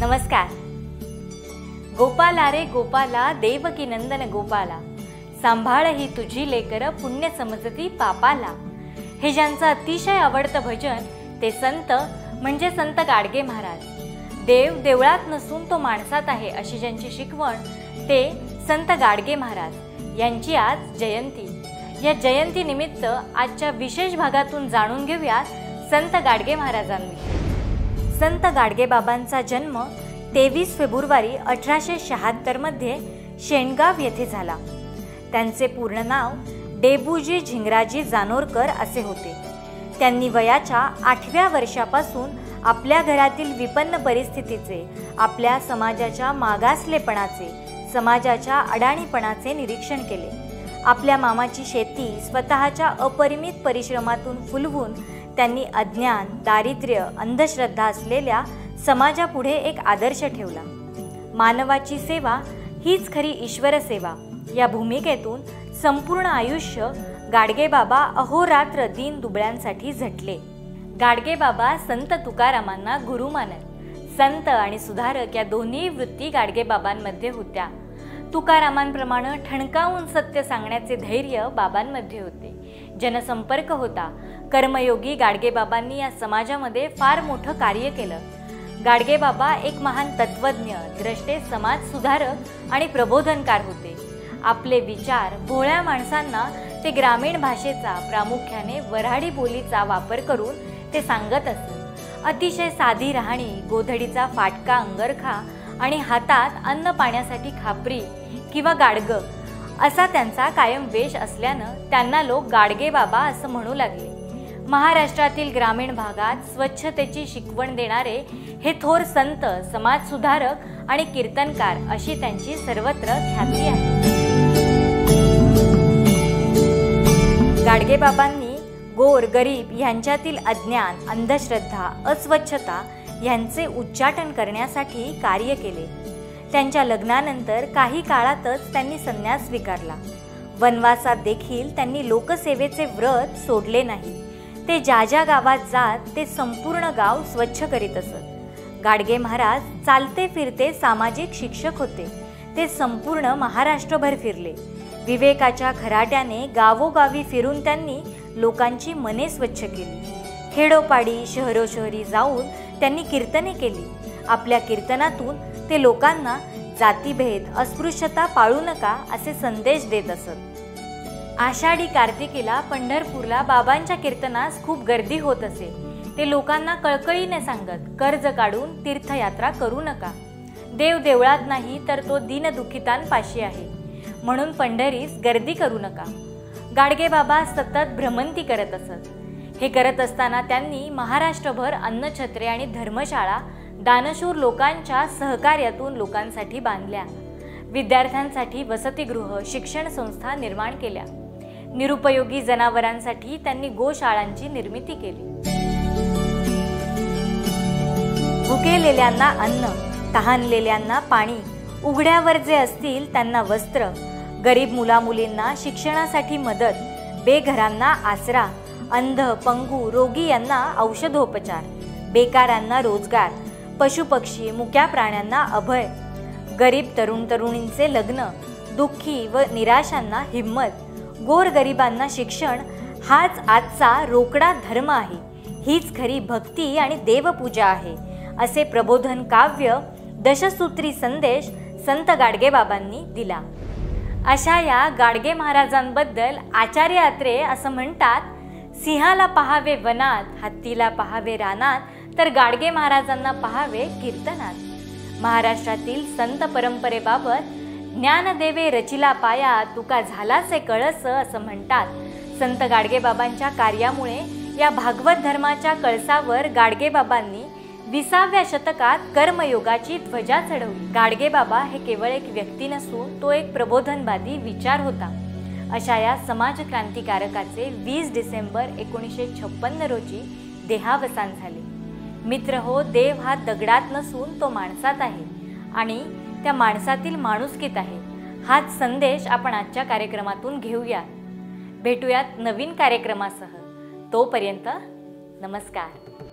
नमस्कार। गोपाला रे गोपाला, देवकी नंदन गोपाला, सांभाळ ही तुझी लेकर, पुण्य समजती पापाला। हे ज्यांचं अतिशय आवडतं भजन ते संत म्हणजे संत गाडगे महाराज। देव देवळात नसून तो माणसात आहे अशी ज्यांची शिकवण ते संत गाडगे महाराज यांची आज जयंती। या जयंती निमित्त आजच्या विशेष भागातून जाणून घेऊया संत गाडगे महाराजांविषयी। संत गाडगे बाबांचा जन्म 23 फेब्रुवारी 1876 मध्ये शेणगाव येथे झाला। त्यांचे पूर्ण नाव डेबूजी झिंगराजी जानोरकर असे होते। त्यांनी वयाच्या 8व्या वर्षापासून आपल्या घरातील विपन्न परिस्थितीचे, आपल्या समाजाच्या मागासलेपणाचे, समाजाच्या अडाणीपणाचे निरीक्षण केले। आपल्या मामाची शेती स्वतःच्या अपरिमित परिश्रमातून फुलवून त्यांनी अज्ञान, दारिद्र्य, अंधश्रद्धा असलेल्या समाजापुढे एक आदर्श ठेवला। मानवाची सेवा हीच खरी ईश्वर सेवा या भूमिकेतून संपूर्ण आयुष्य गाडगे बाबा अहोरात्र दीन दुबळ्यांसाठी झटले। गाडगे बाबा संत तुकारामांना गुरु मानत। संत आणि सुधारक या दोन्ही वृत्ती गाडगे बाबांमध्ये होत्या। तुकारामांप्रमाणे ठणकावून सत्य सांगण्याचे धैर्य बाबांमध्ये होते। जनसंपर्क होता। कर्मयोगी गाडगे बाबांनी या समाजामध्ये फार मोठं कार्य केलं। गाडगे बाबा एक महान तत्वज्ञ, द्रष्टे, समाज सुधारक आणि प्रबोधनकार होते। आपले विचार भोळ्या माणसांना ते ग्रामीण भाषेचा, प्रामुख्याने वऱ्हाडी बोलीचा वापर करून ते सांगत असत। अतिशय साधी राहणी, गोधडीचा फाटका अंगरखा आणि हातात अन्न पाण्यासाठी खापरी किंवा गाडगं असा त्यांचा कायम वेश असल्यानं त्यांना लोक गाडगे बाबा असं म्हणू लागले। महाराष्ट्रातील ग्रामीण भागात स्वच्छतेची शिकवण देणारे हे थोर संत, समाज सुधारक आणि कीर्तनकार अशी त्यांची सर्वत्र ख्याती आहे। गाडगे बाबांनी गोर गरीब यांच्यातील अज्ञान, अंधश्रद्धा, अस्वच्छता यांचे उच्चाटन करण्यासाठी कार्य केले। त्यांच्या लग्नानंतर काही काळातच त्यांनी संन्यास स्वीकारला। वनवासात देखील त्यांनी लोकसेवेचे व्रत सोडले नाही। ते ज्या ज्या गावात जात ते संपूर्ण गाव स्वच्छ करीत असत। गाडगे महाराज चालते फिरते सामाजिक शिक्षक होते। ते संपूर्ण महाराष्ट्रभर फिरले। विवेकाच्या खराट्याने गावोगावी फिरून त्यांनी लोकांची मने स्वच्छ केली। खेडोपाडी, शहरोशहरी जाऊन त्यांनी कीर्तने केली। आपल्या कीर्तनातून ते लोकांना जातीभेद, अस्पृश्यता पाळू नका असे संदेश देत असत। आषाढी कार्तिकीला पंढरपूरला बाबांच्या कीर्तनास खूप गर्दी होत असे। ते लोकांना कळकळीने सांगत, कर्ज काढून तीर्थयात्रा करू नका। देव देवळात नाही तर तो दीनदुखितांपाशी आहे, म्हणून पंढरीस गर्दी करू नका। गाडगे बाबा सतत भ्रमंती करत असत। हे करत असताना त्यांनी महाराष्ट्रभर अन्नछत्रे आणि धर्मशाळा दानशूर लोकांच्या सहकार्यातून लोकांसाठी बांधल्या। विद्यार्थ्यांसाठी वसतिगृह, शिक्षण संस्था निर्माण केल्या। निरुपयोगी जनावरांसाठी त्यांनी गोशाळांची निर्मिती केली। भुकेलेल्यांना अन्न, तहानलेल्यांना पाणी, उघड्यावर जे असतील त्यांना वस्त्र, गरीब मुलामुलींना शिक्षणासाठी मदत, बेघरांना आसरा, अंध, पंगू, रोगी यांना औषधोपचार, बेकारांना रोजगार, पशुपक्षी, मुक्या प्राण्यांना अभय, गरीब तरुण तरुणींचे लग्न, दुःखी व निराशांना हिम्मत, गोरगरिबांना शिक्षण हाच आजचा रोकडा धर्म आहे। हीच खरी भक्ती आणि देवपूजा आहे असे प्रबोधन काव्य, दशसूत्री संदेश संत गाडगे बाबांनी दिला। अशा या गाडगे महाराजांबद्दल आचार्य अत्रे असं म्हणतात, सिंहाला पहावे वनात, हत्तीला पहावे रानात, तर गाडगे महाराजांना पहावे कीर्तनात। महाराष्ट्रातील संत परंपरेबाबत ज्ञानदेवे रचिला पाया, तुका झालासे कळस असं म्हणतात। संत गाडगे बाबांच्या कार्यामुळे या भागवत धर्माच्या कळसावर गाडगे बाबांनी 20व्या शतकात कर्मयोगाची ध्वजा चढवली। गाडगे बाबा हे केवळ एक व्यक्ती नसून तो एक प्रबोधनवादी विचार होता। अशा या समाज क्रांतिकारकाचे 20 डिसेंबर 1956 रोजी देहावसान झाले। मित्र हो, देव हा दगडात नसून तो माणसात आहे आणि त्या माणसातील माणुसकीत आहे। हाच संदेश आपण आजच्या कार्यक्रमातून घेऊया। भेटूयात नवीन कार्यक्रमासह। तोपर्यंत नमस्कार।